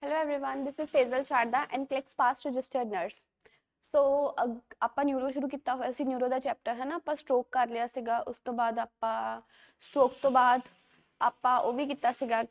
Hello everyone, this is Sejal Sharda and Clicks Past Registered Nurse. ਸੋ ਆਪਾਂ neuro ਸ਼ੁਰੂ ਕੀਤਾ ਹੋਇਆ ਸੀ, ਨਿਊਰੋ ਦਾ chapter ਹੈ ਨਾ, ਆਪਾਂ ਸਟ੍ਰੋਕ ਕਰ ਲਿਆ ਸੀਗਾ। ਉਸ ਤੋਂ ਬਾਅਦ ਆਪਾਂ ਸਟ੍ਰੋਕ ਤੋਂ ਬਾਅਦ ਆਪਾਂ ਉਹ ਵੀ ਕੀਤਾ ਸੀਗਾ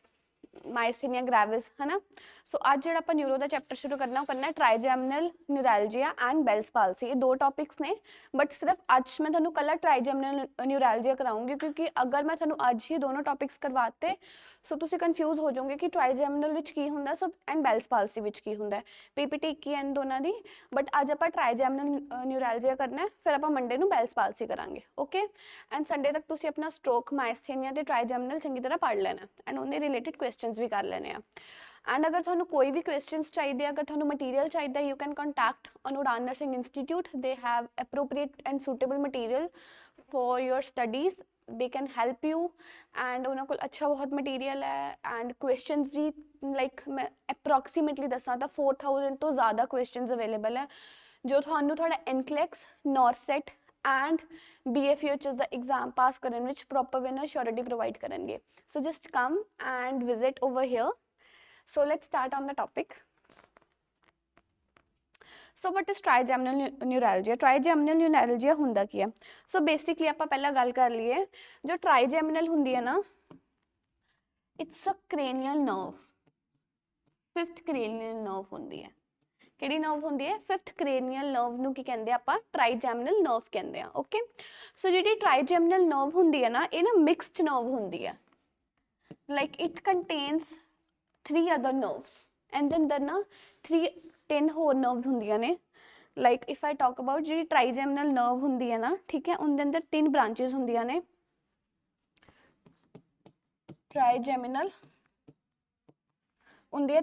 ਮਾਈਸਥੀਨੀਆ ਗ੍ਰੈਵਿਸ ਹੈ ਨਾ। ਸੋ ਅੱਜ ਜਿਹੜਾ ਆਪਾਂ ਨਿਊਰੋ ਦਾ ਚੈਪਟਰ ਸ਼ੁਰੂ ਕਰਨਾ ਉਹ ਕਰਨਾ ਟ੍ਰਾਈਜੈਮਨਲ ਨਿਊਰੈਲਜੀਆ ਐਂਡ ਬੈਲਸ ਪਾਲਸੀ। ਇਹ ਦੋ ਟੌਪਿਕਸ ਨੇ, ਬਟ ਸਿਰਫ ਅੱਜ ਮੈਂ ਤੁਹਾਨੂੰ ਕੱਲਾ ਟ੍ਰਾਈਜੈਮਨਲ ਨਿਊਰੈਲਜੀਆ ਕਰਾਉਂਗੀ, ਕਿਉਂਕਿ ਅਗਰ ਮੈਂ ਤੁਹਾਨੂੰ ਅੱਜ ਹੀ ਦੋਨੋਂ ਟੌਪਿਕਸ ਕਰਵਾਤੇ ਸੋ ਤੁਸੀਂ ਕਨਫਿਊਜ਼ ਹੋ ਜਾਓਗੇ ਕਿ ਟ੍ਰਾਈਜੈਮਨਲ ਵਿੱਚ ਕੀ ਹੁੰਦਾ ਸਭ ਐਂਡ ਬੈਲਸ ਪਾਲਸੀ ਵਿੱਚ ਕੀ ਹੁੰਦਾ। ਪੀਪੀਟੀ ਕੀ ਐਨ ਦੋਨਾਂ ਦੀ, ਬਟ ਅੱਜ ਆਪਾਂ ਟ੍ਰਾਈਜੈਮਨਲ ਨਿਊਰੈਲਜੀਆ ਕਰਨਾ, ਫਿਰ ਆਪਾਂ ਮੰਡੇ ਨੂੰ ਬੈਲਸ ਪਾਲਸੀ ਕਰਾਂਗੇ। ਓਕੇ, ਐਂਡ ਸੰਡੇ ਤੱਕ ਤੁਸੀਂ ਆਪਣਾ ਸਟ੍ਰੋਕ, ਮਾਈਸਥੀਨੀਆ ਤੇ ਟ੍ਰਾਈਜੈਮਨਲ ਚੰਗੀ ਤਰ੍ਹਾਂ ਪੜ੍ਹ ਲੈਣਾ ਐਂਡ ਉਹਦੇ ਰਿਲੇਟਡ ਕੁਐਸਚਨਸ ਵੀ ਕਰ ਲੈਣੇ ਆ। ਐਂਡ ਅਗਰ ਤੁਹਾਨੂੰ ਕੋਈ ਵੀ ਕੁਐਸਚਨਸ ਚਾਹੀਦੇ, ਅਗਰ ਤੁਹਾਨੂੰ ਮਟੀਰੀਅਲ ਚਾਹੀਦਾ, you can contact on Udaan nursing institute. They have appropriate and suitable material for your studies. They can help you and ਉਹਨਾਂ ਕੋਲ ਅੱਛਾ ਬਹੁਤ ਮਟੀਰੀਅਲ ਹੈ ਐਂਡ ਕੁਐਸਚਨਸ ਵੀ ਲਾਈਕ ਮੈਂ ਅਪਰੋਕਸੀਮੇਟਲੀ ਦੱਸਾਂ ਤਾਂ 4000 ਤੋਂ ਜ਼ਿਆਦਾ ਕੁਐਸਚਨਸ ਅਵੇਲੇਬਲ ਹੈ ਜੋ ਤੁਹਾਨੂੰ ਤੁਹਾਡਾ NCLEX, NORCET and BFUHS ਦਾ ਐਗਜ਼ਾਮ ਪਾਸ ਕਰਨ ਵਿੱਚ ਪ੍ਰੋਪਰ ਵੇ ਨਾਲ ਸ਼ੋਰਿਟੀ ਪ੍ਰੋਵਾਈਡ ਕਰਨਗੇ। So just come and visit over here. So let's start on the topic. So what is trigeminal neuralgia? Trigeminal neuralgia ਹੁੰਦਾ ਕੀ ਹੈ? ਸੋ ਬੇਸਿਕਲੀ ਆਪਾਂ ਪਹਿਲਾਂ ਗੱਲ ਕਰ ਲਈਏ, ਜੋ ਟ੍ਰਾਈਜੈਮਨਲ ਹੁੰਦੀ ਹੈ ਨਾ, it's a cranial nerve, fifth cranial nerve ਹੁੰਦੀ ਹੈ। ਕਿਹੜੀ ਨਰਵ ਹੁੰਦੀ ਹੈ? ਫਿਫਥ ਕ੍ਰੇਨੀਅਲ ਨਰਵ ਨੂੰ ਕੀ ਕਹਿੰਦੇ ਆ ਆਪਾਂ? ਟ੍ਰਾਈਜੈਮਨਲ ਨਰਵ ਕਹਿੰਦੇ ਆ। ਓਕੇ, ਸੋ ਜਿਹੜੀ ਟ੍ਰਾਈਜੈਮਨਲ ਨਰਵ ਹੁੰਦੀ ਹੈ ਨਾ, ਇਹ ਨਾ ਮਿਕਸਡ ਨਰਵ ਹੁੰਦੀ ਹੈ। Like it contains 3 other nerves and then there ਨਾ 10 ਹੋਰ ਨਰਵਸ ਹੁੰਦੀਆਂ ਨੇ। Like if I talk about ਜਿਹੜੀ ਟ੍ਰਾਈਜੈਮਨਲ ਨਰਵ ਹੁੰਦੀ ਹੈ ਨਾ, ਠੀਕ ਹੈ, ਉਹਦੇ ਅੰਦਰ 3 ਬ੍ਰਾਂਚਿਸ ਹੁੰਦੀਆਂ ਨੇ। ਟ੍ਰਾਈਜੈਮਨਲ ਹੁੰਦੀ ਹੈ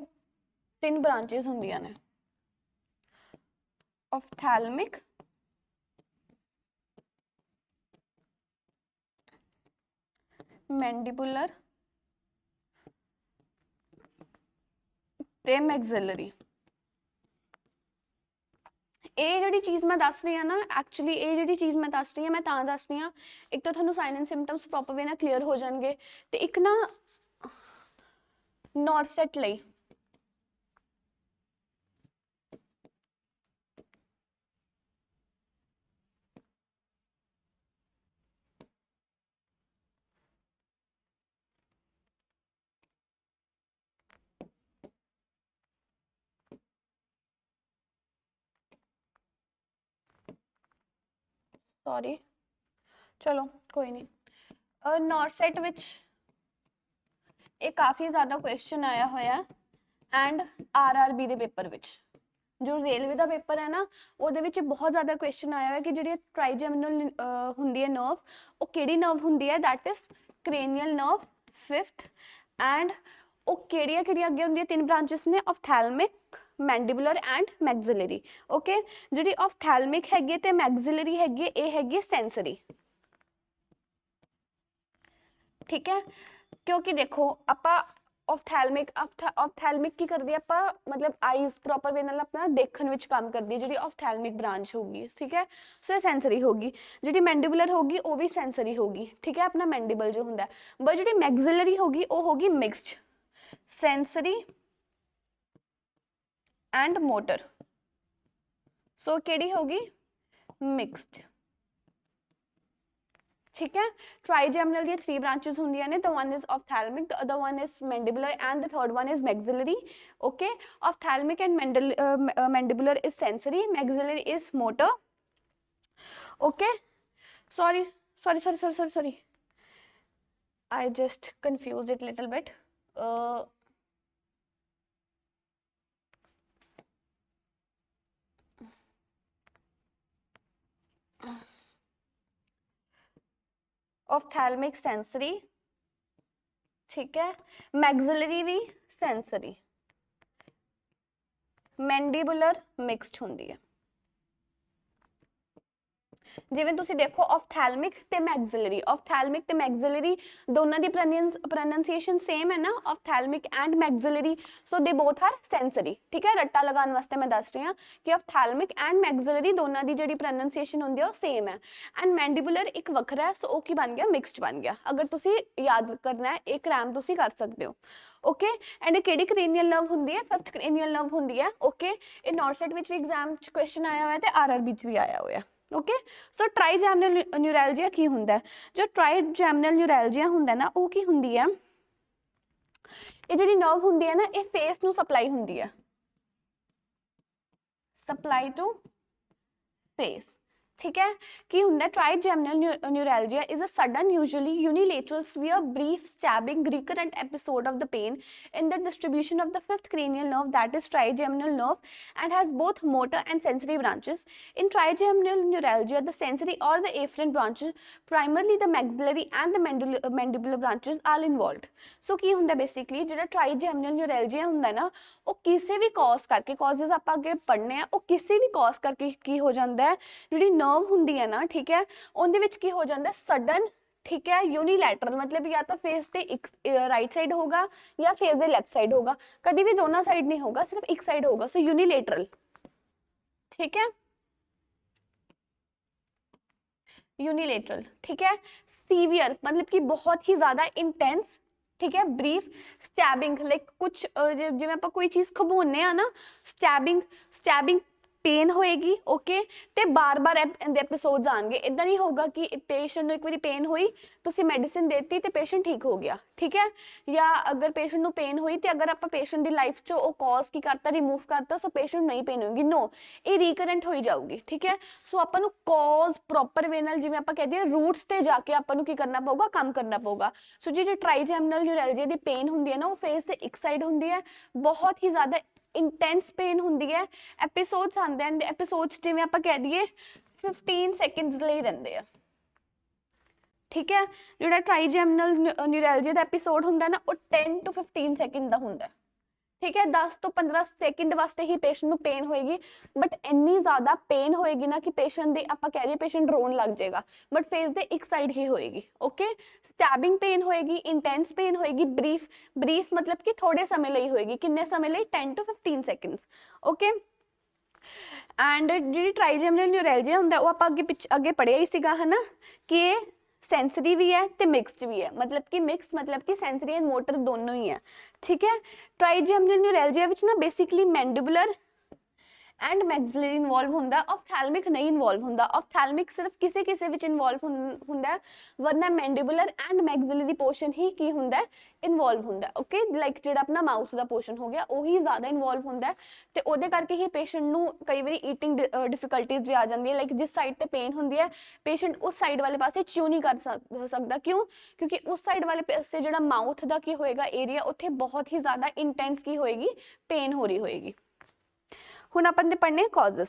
3 ਬ੍ਰਾਂਚਿਸ ਹੁੰਦੀਆਂ ਨੇ, ophthalmic, mandibular ਤੇ maxillary। ਇਹ ਜਿਹੜੀ ਚੀਜ਼ ਮੈਂ ਦੱਸ ਰਹੀ ਹਾਂ ਨਾ, ਐਕਚੁਅਲੀ ਇਹ ਜਿਹੜੀ ਚੀਜ਼ ਮੈਂ ਦੱਸ ਰਹੀ ਹਾਂ, ਮੈਂ ਤਾਂ ਦੱਸ ਰਹੀ ਹਾਂ, ਇੱਕ ਤਾਂ ਤੁਹਾਨੂੰ sign and symptoms proper way ਨਾਲ ਕਲੀਅਰ ਹੋ ਜਾਣਗੇ, ਤੇ ਇੱਕ ਨਾ ਨੌਰਸੈਟ ਲਈ ਸੌਰੀ, ਚਲੋ ਕੋਈ ਨਹੀਂ। ਨੌਰਸੈਟ ਵਿੱਚ ਇਹ ਕਾਫੀ ਜ਼ਿਆਦਾ ਕੁਐਸਚਨ ਆਇਆ ਹੋਇਆ ਐਂਡ RRB ਦੇ ਪੇਪਰ ਵਿੱਚ, ਜੋ ਰੇਲਵੇ ਦਾ ਪੇਪਰ ਹੈ ਨਾ, ਉਹਦੇ ਵਿੱਚ ਬਹੁਤ ਜ਼ਿਆਦਾ ਕੁਐਸਚਨ ਆਇਆ ਹੋਇਆ ਕਿ ਜਿਹੜੀ ਟ੍ਰਾਈਜੈਮਨਲ ਹੁੰਦੀ ਹੈ ਨਰਵ, ਉਹ ਕਿਹੜੀ ਨਰਵ ਹੁੰਦੀ ਹੈ? That is cranial nerve fifth. And ਉਹ ਕਿਹੜੀਆਂ ਅੱਗੇ ਹੁੰਦੀਆਂ? 3 ਬ੍ਰਾਂਚਿਸ ਨੇ, ophthalmic, mandibular and maxillary। Okay, ਜਿਹੜੀ ophthalmic ਹੈਗੀ ਤੇ maxillary ਹੈਗੀ, ਇਹ ਹੈਗੀ ਸੈਂਸਰੀ। ਠੀਕ ਹੈ, ਕਿਉਂਕਿ ਦੇਖੋ ਆਪਾਂ ophthalmic ਕੀ ਕਰਦੀ ਹੈ? ਆਪਾਂ ਮਤਲਬ ਆਈਜ਼ ਪ੍ਰੋਪਰ ਵੇ ਨਾਲ ਆਪਣਾ ਦੇਖਣ ਵਿੱਚ ਕੰਮ ਕਰਦੀ ਹੈ, ਜਿਹੜੀ ophthalmic ਬ੍ਰਾਂਚ ਹੋਊਗੀ। ਠੀਕ ਹੈ, ਸੋ ਇਹ ਸੈਂਸਰੀ ਹੋਗੀ। ਜਿਹੜੀ ਮੈਂਡੀਬੂਲਰ ਹੋਗੀ ਉਹ ਵੀ ਸੈਂਸਰੀ ਹੋਗੀ। ਠੀਕ ਹੈ, ਆਪਣਾ ਮੈਂਡੀਬਲ ਜੋ ਹੁੰਦਾ, ਬਟ ਜਿਹੜੀ ਮੈਗਜ਼ਿਲਰੀ ਹੋਗੀ ਉਹ ਹੋਗੀ ਮਿਕਸਡ ਸੈਂਸਰੀ ਐਂਡ ਮੋਟਰ। ਸੋ ਕਿਹੜੀ ਹੋਗੀ? ਮਿਕਸਡ। ਠੀਕ ਹੈ, ਟ੍ਰਾਈਜੈਮਨਲ ਦੀਆਂ 3 ਬ੍ਰਾਂਚਿਸ ਹੁੰਦੀਆਂ ਨੇ, the one is ophthalmic, the other one is mandibular and the third one is maxillary। okay, ophthalmic and mandibular is sensory, maxillary is motor। okay, sorry, I just confused it little bit। ophthalmic sensory, ठीक है, maxillary भी sensory, mandibular mixed ਹੁੰਦੀ ਹੈ। ਜਿਵੇਂ ਤੁਸੀਂ ਦੇਖੋ ophthalmic ਤੇ maxillary, ophthalmic ਤੇ maxillary ਦੋਨਾਂ ਦੀ pronunciation same ਹੈ ਨਾ, ophthalmic and maxillary, so they both are sensory, ਠੀਕ ਹੈ। ਰੱਟਾ ਲਗਾਉਣ ਵਾਸਤੇ ਮੈਂ ਦੱਸ ਰਹੀ ਹਾਂ ਕਿ ophthalmic and maxillary ਦੋਨਾਂ ਦੀ ਜਿਹੜੀ pronunciation ਹੁੰਦੀ ਹੈ ਉਹ same ਹੈ। and mandibular ਇੱਕ ਵੱਖਰਾ ਹੈ, ਸੋ ਉਹ ਕੀ ਬਣ ਗਿਆ, mixed ਬਣ ਗਿਆ। ਅਗਰ ਤੁਸੀਂ ਯਾਦ ਕਰਨਾ ਹੈ ਇਹ ਕ੍ਰੈਮ ਤੁਸੀਂ ਕਰ ਸਕਦੇ ਹੋ, ਓਕੇ। ਐਂਡ ਇਹ ਕਿਹੜੀ cranial nerve ਹੁੰਦੀ ਹੈ, 5th cranial nerve ਹੁੰਦੀ ਹੈ, ਓਕੇ। ਇਹ ਨੋਰਸੈਟ ਵਿੱਚ ਵੀ ਐਗਜ਼ਾਮ 'ਚ ਕੁਐਸਚਨ ਆਇਆ ਹੋਇਆ ਤੇ RRB 'ਚ ਵੀ ਆਇਆ ਹੋਇਆ, ਓਕੇ। ਸੋ ਟ੍ਰਾਈਜੈਮਨਲ ਨਿਊਰੈਲਜੀਆ ਕੀ ਹੁੰਦਾ ਹੈ? ਜੋ ਟ੍ਰਾਈਜੈਮਨਲ ਨਿਊਰੈਲਜੀਆ ਹੁੰਦਾ ਨਾ ਉਹ ਕੀ ਹੁੰਦੀ ਹੈ, ਇਹ ਜਿਹੜੀ ਨਰਵ ਹੁੰਦੀ ਹੈ ਨਾ ਇਹ ਫੇਸ ਨੂੰ ਸਪਲਾਈ ਹੁੰਦੀ ਹੈ, ਸਪਲਾਈ ਟੂ ਫੇਸ, ठीक है। की हुंदा है trigeminal neuralgia is a sudden usually unilateral severe brief stabbing recurrent episode of the pain in the distribution of the 5th cranial nerve, that is trigeminal nerve, and has both motor and sensory branches. In trigeminal neuralgia the sensory or the afferent branches, primarily the maxillary and the mandibular branches, are involved. So की हुंदा basically जेड़ा trigeminal neuralgia हुंदा ना वो किसी भी cause करके, causes आप आगे पढ़ने हैं, वो किसी भी cause करके की हो जाता है ਜਿਹੜੀ ਨਰਵ ਹੁੰਦੀ ਹੈ ਨਾ, ਠੀਕ ਹੈ, ਉਹਦੇ ਵਿੱਚ ਕੀ ਹੋ ਜਾਂਦਾ ਸਡਨ, ठीक है, यूनिलैटरल मतलब या तो फेस पे एक राइट साइड होगा या फेस दे लेफ्ट साइड होगा, कभी भी दोनों साइड नहीं होगा, सिर्फ एक साइड होगा, सो यूनिलैटरल, ठीक है, यूनिलैटरल, ठीक है। सीवियर मतलब कि बहुत ही ज्यादा इंटेंस, ठीक है। ब्रीफ स्टैबिंग लाइक कुछ जिवें आपां कोई चीज़ खबोने आ ना, स्टैबिंग स्टैबिंग पेन होएगी, ओके। ते बार बार एपिसोड्स आएंगे, इदा नहीं होगा कि पेशेंट ਨੂੰ ਇੱਕ ਵਾਰੀ पेन हुई ਤੁਸੀਂ ਮੈਡੀਸਿਨ ਦੇਤੀ ਤੇ ਪੇਸ਼ੈਂਟ ਠੀਕ ਹੋ ਗਿਆ, ਠੀਕ ਹੈ। ਜਾਂ ਅਗਰ ਪੇਸ਼ੈਂਟ ਨੂੰ पेन हुई ਤੇ ਅਗਰ ਆਪਾਂ ਪੇਸ਼ੈਂਟ ਦੀ ਲਾਈਫ 'ਚ ਉਹ ਕੌਜ਼ ਕੀ ਕਰਤਾ, ਰਿਮੂਵ ਕਰਤਾ, ਸੋ ਪੇਸ਼ੈਂਟ ਨਹੀਂ पेन ਹੋਏਗੀ, ਨੋ, ਇਹ ਰੀਕਰੈਂਟ ਹੋਈ ਜਾਊਗੀ, ਠੀਕ ਹੈ। ਸੋ ਆਪਾਂ ਨੂੰ ਕੌਜ਼ ਪ੍ਰੋਪਰ ਵੇ ਨਾਲ, ਜਿਵੇਂ ਆਪਾਂ ਕਹਦੇ ਹਾਂ ਰੂਟਸ ਤੇ ਜਾ ਕੇ ਆਪਾਂ ਨੂੰ ਕੀ ਕਰਨਾ ਪਊਗਾ, ਕੰਮ ਕਰਨਾ ਪਊਗਾ। ਸੋ ਜਿਹੜੀ ਟ੍ਰਾਈਜੈਮਨਲ ਨਿਊਰੈਲਜੀਆ ਦੀ पेन ਹੁੰਦੀ ਹੈ ਨਾ ਉਹ ਫੇਸ ਦੇ ਇੱਕ ਸਾਈਡ ਹੁੰਦੀ ਹੈ, ਬਹੁਤ ਹੀ ਜ਼ਿਆਦਾ ਇੰਟੈਂਸ पेन ਹੁੰਦੀ ਹੈ। ਐਪੀਸੋਡਸ ਆਉਂਦੇ ਹਨ, ਐਪੀਸੋਡਸ ਜਿਵੇਂ ਆਪਾਂ ਕਹਿ ਦਈਏ 15 ਸੈਕਿੰਡਸ ਲਈ ਰਹਿੰਦੇ ਆ, ਠੀਕ ਹੈ। ਜਿਹੜਾ ਟ੍ਰਾਈਜੈਮਨਲ ਨਿਊਰੈਲਜੀਆ ਦਾ ਐਪੀਸੋਡ ਹੁੰਦਾ ਨਾ ਉਹ 10 to 15 ਸੈਕਿੰਡ ਦਾ ਹੁੰਦਾ, ठीक है। 10 ਤੋਂ 15 ਸੈਕਿੰਡ ਵਾਸਤੇ ਹੀ ਪੇਸ਼ੈਂਟ ਨੂੰ पेन ਹੋਏਗੀ, ਬਟ ਇੰਨੀ ਜ਼ਿਆਦਾ पेन ਹੋਏਗੀ ਨਾ ਕਿ ਪੇਸ਼ੈਂਟ ਦੇ ਆਪਾਂ ਕਹਿ ਰਹੀ ਪੇਸ਼ੈਂਟ ਰੋਣ ਲੱਗ ਜਾਏਗਾ, ਬਟ ਫੇਸ ਦੇ ਇੱਕ ਸਾਈਡ ਹੀ ਹੋਏਗੀ, ਓਕੇ। ਸਟੈਬਿੰਗ पेन ਹੋਏਗੀ, ਇੰਟੈਂਸ पेन ਹੋਏਗੀ, ਬਰੀਫ मतलब कि ਥੋੜੇ ਸਮੇਂ ਲਈ ਹੋਏਗੀ, ਕਿੰਨੇ ਸਮੇਂ ਲਈ, 10 to 15 ਸੈਕਿੰਡਸ, ਓਕੇ। ਐਂਡ ਜਿਹੜੀ ਟ੍ਰਾਈਜੈਮਨਲ ਨਿਊਰੈਲਜੀਆ ਹੁੰਦਾ ਉਹ ਆਪਾਂ ਅੱਗੇ ਪੜ੍ਹਿਆ ਹੀ ਸੀਗਾ, ਹੈ ਨਾ, ਕਿ सेंसरी भी है तो मिक्सड भी है, मतलब कि मिक्स मतलब कि सेंसरी एंड मोटर दोनों ही है, ठीक है। ट्राइजेमिनल न्यूरैल्जिया विच ना basically mandibular and maxillary involve होंदा, ऑफ्थैल्मिक नहीं इन्वॉल्व होंदा। ऑफ्थैल्मिक सिर्फ किसी किसी विच इन्वॉल्व होंदा, वरना मैंडिबुलर एंड मैक्सिलरी पोर्शन ही की होंदा इन्वॉल्व होंदा, ओके। लाइक जिहड़ा अपना माउथ दा पोर्शन हो गया वही ज़्यादा इन्वॉल्व होंदा ते ओहदे करके ही पेशेंट नूं कई बारी ईटिंग डिफिकल्टीज भी आ जाती है, लाइक जिस साइड ते पेन होंदी है पेशेंट उस साइड वाले पासे च्यू नहीं कर सकता, क्यों, क्योंकि उस साइड वाले पासे जिहड़ा माउथ दा की होएगा एरिया उत्थे बहुत ही ज़्यादा इंटेंस की होएगी, पेन हो रही होएगी। ਹੁਣ ਆਪਾਂ ਨੇ ਪੜ੍ਹਨੇ ਕੌਜ਼ਸ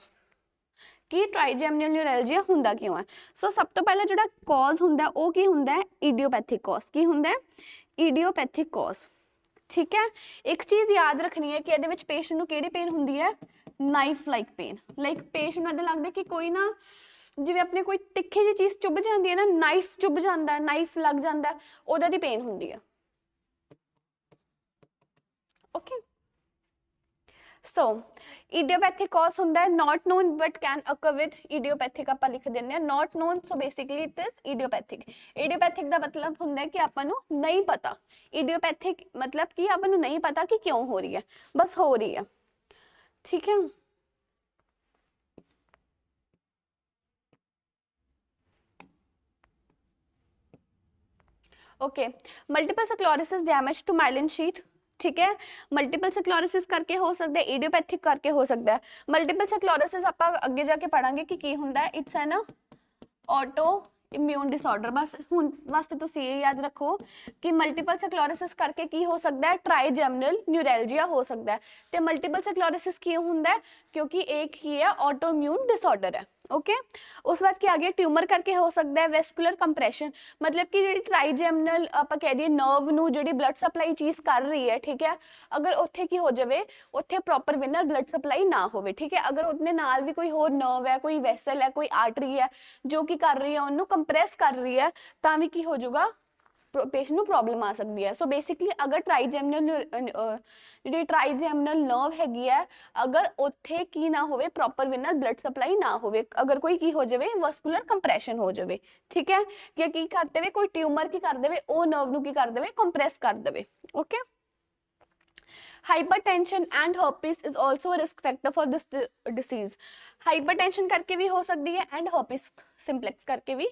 ਕਿ ਟ੍ਰਾਈਜੈਮਨਲ ਨਿਊਰੈਲਜੀਆ ਹੁੰਦਾ ਕਿਉਂ ਹੈ। ਸੋ ਸਭ ਤੋਂ ਪਹਿਲਾਂ ਜਿਹੜਾ ਕੌਜ਼ ਹੁੰਦਾ ਉਹ ਕੀ ਹੁੰਦਾ ਹੈ, ਇਡੀਓਪੈਥਿਕ ਕੌਜ਼। ਕੀ ਹੁੰਦਾ ਹੈ, ਇਡੀਓਪੈਥਿਕ ਕੌਜ਼, ਠੀਕ ਹੈ। ਇੱਕ ਚੀਜ਼ ਯਾਦ ਰੱਖਣੀ ਹੈ ਕਿ ਇਹਦੇ ਵਿੱਚ ਪੇਸ਼ੈਂਟ ਨੂੰ ਕਿਹੜੀ ਪੇਨ ਹੁੰਦੀ ਹੈ, knife like pain, like patient ਨੂੰ ਲੱਗਦਾ ਕਿ ਕੋਈ ਨਾ ਜਿਵੇਂ ਆਪਣੇ ਕੋਈ ਤਿੱਖੀ ਜਿਹੀ ਚੀਜ਼ ਚੁੱਭ ਜਾਂਦੀ ਹੈ ਨਾ, ਨਾਈਫ ਚੁੱਭ ਜਾਂਦਾ, ਨਾਈਫ ਲੱਗ ਜਾਂਦਾ, ਉਹਦਾ ਦੀ ਪੇਨ ਹੁੰਦੀ ਹੈ, ਓਕੇ। सो इडियोपैथिक कॉज होंदा है not known but can occur with idiopathic आप लिख देने not known, so basically it is idiopathic. Idiopathic का मतलब होंदा है कि आपां नूं नहीं पता, इडियोपैथिक मतलब कि आपां नूं नहीं पता कि क्यों हो रही है, बस हो रही है, ठीक है। Okay, multiple sclerosis damage to myelin sheath, ठीक है। मल्टीपल स्क्लेरोसिस करके हो सकता है, इडियोपैथिक करके हो सकता है। मल्टीपल स्क्लेरोसिस आप अगे जाके पढ़ांगे कि की हुंदा है, it's an auto immune disorder. बस हुण वास्ते तुसीं ये याद रखो कि मल्टीपल स्क्लेरोसिस करके की हो सकता है, ट्राइजेमिनल न्यूरैल्जिया हो सकता है। तो मल्टीपल स्क्लेरोसिस क्यों हुंदा है, क्योंकि एक ही है ऑटो इम्यून डिसऑर्डर है, ओके उस बाद क्या आ गया, ट्यूमर करके हो सकता है वैस्कुलर कंप्रेशन, मतलब कि ਜਿਹੜੀ ਟ੍ਰਾਈਜੈਮਨਲ ਆਪਾਂ ਕਹਿ ਦਈਏ ਨਰਵ ਨੂੰ ਜਿਹੜੀ ਬਲੱਡ ਸਪਲਾਈ ਚੀਜ਼ ਕਰ ਰਹੀ ਹੈ, ਠੀਕ ਹੈ, ਅਗਰ ਉੱਥੇ ਕੀ ਹੋ ਜਾਵੇ, ਉੱਥੇ ਪ੍ਰੋਪਰ ਵਿਨਰ ਬਲੱਡ ਸਪਲਾਈ ਨਾ ਹੋਵੇ, ਠੀਕ ਹੈ, ਅਗਰ ਉਹਦੇ ਨਾਲ ਵੀ ਕੋਈ ਹੋਰ ਨਰਵ ਹੈ, ਕੋਈ ਵੈਸਲ ਹੈ, ਕੋਈ ਆਰਟਰੀ ਹੈ ਜੋ ਕਿ ਕਰ ਰਹੀ ਹੈ ਉਹਨੂੰ ਕੰਪਰੈਸ ਕਰ ਰਹੀ ਹੈ, ਤਾਂ ਵੀ ਕੀ ਹੋ ਜਾਊਗਾ, ਪੇਸ਼ੈਂਟ ਨੂੰ ਪ੍ਰੋਬਲਮ ਆ ਸਕਦੀ ਹੈ। ਸੋ ਬੇਸਿਕਲੀ ਅਗਰ ਜਿਹੜੀ ਟ੍ਰਾਈਜੈਮਨਲ ਨਰਵ ਹੈਗੀ ਹੈ, ਅਗਰ ਉੱਥੇ ਕੀ ਨਾ ਹੋਵੇ, ਪ੍ਰੋਪਰ ਵਿਨਰ ਬਲੱਡ ਸਪਲਾਈ ਨਾ ਹੋਵੇ, ਅਗਰ ਕੋਈ ਕੀ ਹੋ ਜਾਵੇ, ਵਸਕੂਲਰ ਕੰਪਰੈਸ਼ਨ ਹੋ ਜਾਵੇ, ਠੀਕ ਹੈ, ਜਾਂ ਕੀ ਕਰ ਦੇਵੇ, ਕੋਈ ਟਿਊਮਰ ਕੀ ਕਰ ਦੇਵੇ, ਉਹ ਨਰਵ ਨੂੰ ਕੀ ਕਰ ਦੇਵੇ, ਕੰਪਰੈਸ ਕਰ ਦੇਵੇ। Okay hypertension and herpes is also a risk factor for this disease। hypertension करके भी हो सकती है and herpes simplex करके भी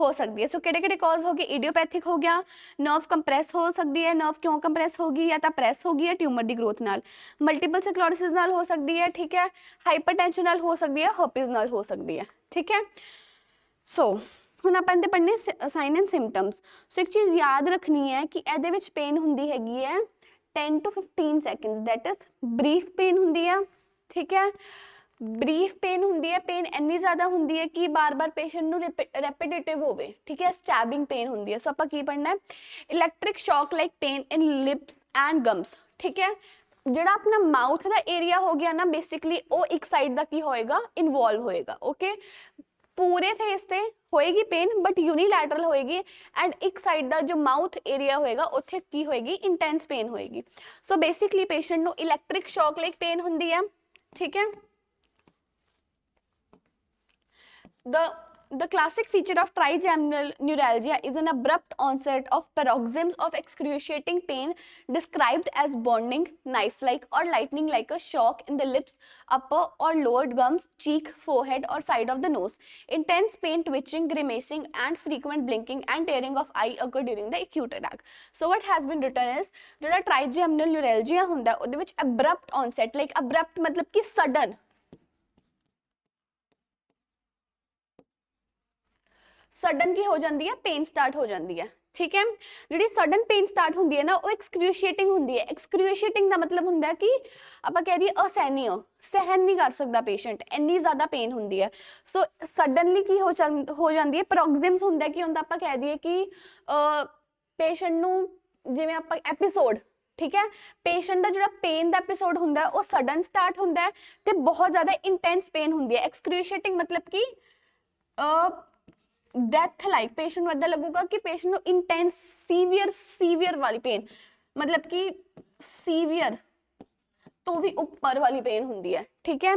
हो सकती है। सो किहड़े किहड़े कॉज हो गए, इडियोपैथिक हो गया, नर्व कंप्रेस हो सकती है, नर्व क्यों कंप्रेस होगी, या तो प्रेस होगी या ट्यूमर की ग्रोथ नाल, मल्टीपल स्क्लेरोसिस नाल हो सकती है, ठीक है, हाइपरटेंशन नाल हो सकती है, herpes नाल हो सकती है, ठीक है। सो ਹੁਣ ਆਪਾਂ ਇਹਦੇ ਪੜ੍ਹਨੇ ਸਾਈਨ ਐਂਡ ਸਿੰਪਟਮਸ। ਸੋ ਇੱਕ ਚੀਜ਼ ਯਾਦ ਰੱਖਣੀ ਹੈ ਕਿ ਇਹਦੇ ਵਿੱਚ ਪੇਨ ਹੁੰਦੀ ਹੈਗੀ ਹੈ 10 to 15 seconds, that is brief pain ਹੁੰਦੀ ਹੈ, ਠੀਕ ਹੈ, ਬਰੀਫ ਪੇਨ ਹੁੰਦੀ ਹੈ, ਪੇਨ ਇੰਨੀ ਜ਼ਿਆਦਾ ਹੁੰਦੀ ਹੈ ਕਿ ਬਾਰ-ਬਾਰ ਪੇਸ਼ੈਂਟ ਨੂੰ ਰੈਪੀਟੇਟਿਵ ਹੋਵੇ, ਠੀਕ ਹੈ, ਸਟੈਬਿੰਗ ਪੇਨ ਹੁੰਦੀ ਹੈ। ਸੋ ਆਪਾਂ ਕੀ ਪੜ੍ਹਨਾ ਹੈ, electric shock like pain in lips and gums, ਠੀਕ ਹੈ, ਜਿਹੜਾ ਆਪਣਾ ਮਾਊਥ ਦਾ ਏਰੀਆ ਹੋ ਗਿਆ ਨਾ, ਬੇਸਿਕਲੀ ਉਹ ਇੱਕ ਸਾਈਡ ਦਾ ਕੀ ਹੋਏਗਾ, ਇਨਵੋਲਵ ਹੋਏਗਾ, ਓਕੇ, पूरे फेस ते होएगी पेन बट यूनिलैटरल होएगी, एंड एक साइड दा जो माउथ एरिया होएगा उत्थे की होएगी, इंटेंस पेन होएगी। सो बेसिकली पेशेंट नु इलैक्ट्रिक शॉक लाइक पेन हुंदी है, ठीक है। The classic feature of trigeminal neuralgia is an abrupt onset of paroxysms of excruciating pain described as burning, knife-like or lightning-like a shock in the lips, upper or lower gums, cheek, forehead or side of the nose. Intense pain, twitching, grimacing and frequent blinking and tearing of eye occur during the acute attack. So what has been written is, ਜਿਹੜਾ trigeminal neuralgia ਹੁੰਦਾ ਉਹਦੇ ਵਿੱਚ abrupt onset, like abrupt मतलब कि sudden, sudden की हो जाती है, पेन स्टार्ट हो जाती है, ठीक है। जी सडन पेन स्टार्ट होंगी है ना, वो एक्सक्रूशिएटिंग होंगी है। एक्सक्रूशिएटिंग का मतलब होंगे है कि आप कह दिए असहनीय, सहन नहीं कर सकता पेशेंट, इन्नी ज़्यादा पेन होंगी है। सो सडनली की हो जाती है, पैरोक्सिम्स होंगे कि होंगे आप कह दिए कि पेशेंट नू जिवें आप एपीसोड, ठीक है, पेशेंट का जो पेन का एपीसोड होंगे वो सडन स्टार्ट होंगे है तो बहुत ज़्यादा इंटेंस पेन होंगी है। एक्सक्रूशिएटिंग मतलब कि डेथ लाइक, पेशेंट को इदा लगेगा कि पेशेंट को इंटेंस सीवियर वाली पेन, मतलब कि सीवियर तो भी ऊपर वाली पेन होंगी है, ठीक है।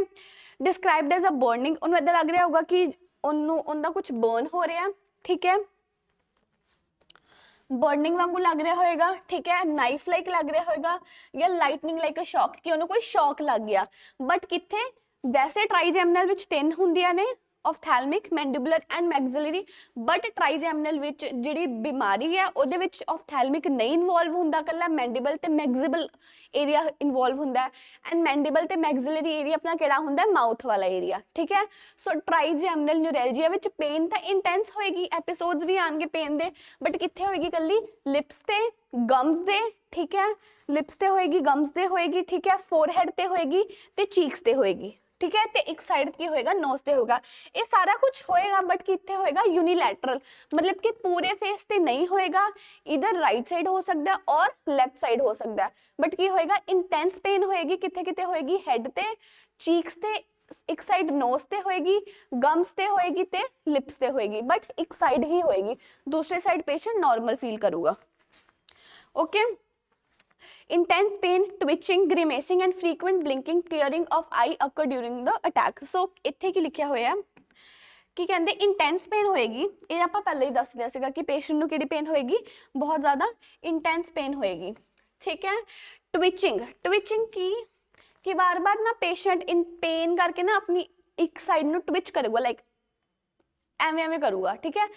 डिस्क्राइब्ड एज अ बर्निंग, उन्हें इदा लग रहा होगा कि उन्होंने कुछ बर्न हो रहा है, ठीक है, बर्निंग वांगू लग रहा होएगा, ठीक है, नाइफ लाइक लग रहा होएगा, या लाइटनिंग लाइक अ शॉक कि उन्हें कोई शॉक लग गया। बट कित्थे वैसे ट्राइजेमिनल विच 10 होंदियां ने, ophthalmic, mandibular and maxillary, but trigeminal which जिहड़ी बीमारी है उहदे विच ऑफ्थैल्मिक नहीं इन्वॉल्व हुंदा, कल्ला मैंडिबल ते मैक्सिबल एरिया इन्वॉल्व हुंदा है, एंड मैंडिबल ते मैक्सिलरी एरिया अपना किहड़ा हुंदा, माउथ वाला एरिया, ठीक है। सो ट्राइजेमिनल न्यूरैल्जिया विच पेन तां इंटेंस होएगी, एपीसोड्स भी आएंगे पेन दे, बट कित्थे होएगी, कल्ली लिप्स ते गम्स दे, ठीक है, लिप्स ते होएगी, गम्स दे होएगी, ठीक है, फोरहेड ते होएगी ते चीक्स ते होएगी, ठीक है, ते एक साइड की होएगा, नोज ते होगा, ये सारा कुछ होएगा, बट कित्थे होएगा, यूनिलैटरल, मतलब कि पूरे फेस ते नहीं होएगा, इधर राइट साइड हो सकता है और लेफ्ट साइड हो सकता है, बट की होएगा, इंटेंस पेन होएगी, कित्थे कित्थे होएगी, हेड ते, चीक्स ते, एक साइड नोज ते होएगी, गम्स ते होएगी ते लिप्स ते होएगी, बट एक साइड ही होएगी, दूसरे साइड पेशेंट नॉर्मल फील करूगा, okay. Intense pain, twitching, grimacing and frequent blinking, tearing of eye occur during the attack. So ਇੱਥੇ ਕੀ ਲਿਖਿਆ ਹੋਇਆ ਕਿ ਕਹਿੰਦੇ ਇੰਟੈਂਸ ਪੇਨ ਹੋਏਗੀ, ਇਹ ਆਪਾਂ ਪਹਿਲਾਂ ਹੀ ਦੱਸ ਲਿਆ ਸੀਗਾ ਕਿ ਪੇਸ਼ੈਂਟ ਨੂੰ ਕਿਹੜੀ ਪੇਨ ਹੋਏਗੀ, ਬਹੁਤ ਜ਼ਿਆਦਾ ਇੰਟੈਂਸ ਪੇਨ ਹੋਏਗੀ, ਠੀਕ ਹੈ। ट्विचिंग कि बार-बार ना पेशेंट इन पेन करके ना अपनी एक साइड ਨੂੰ ट्विच करेगा, लाइक ਐਵੇਂ करूगा, ठीक है,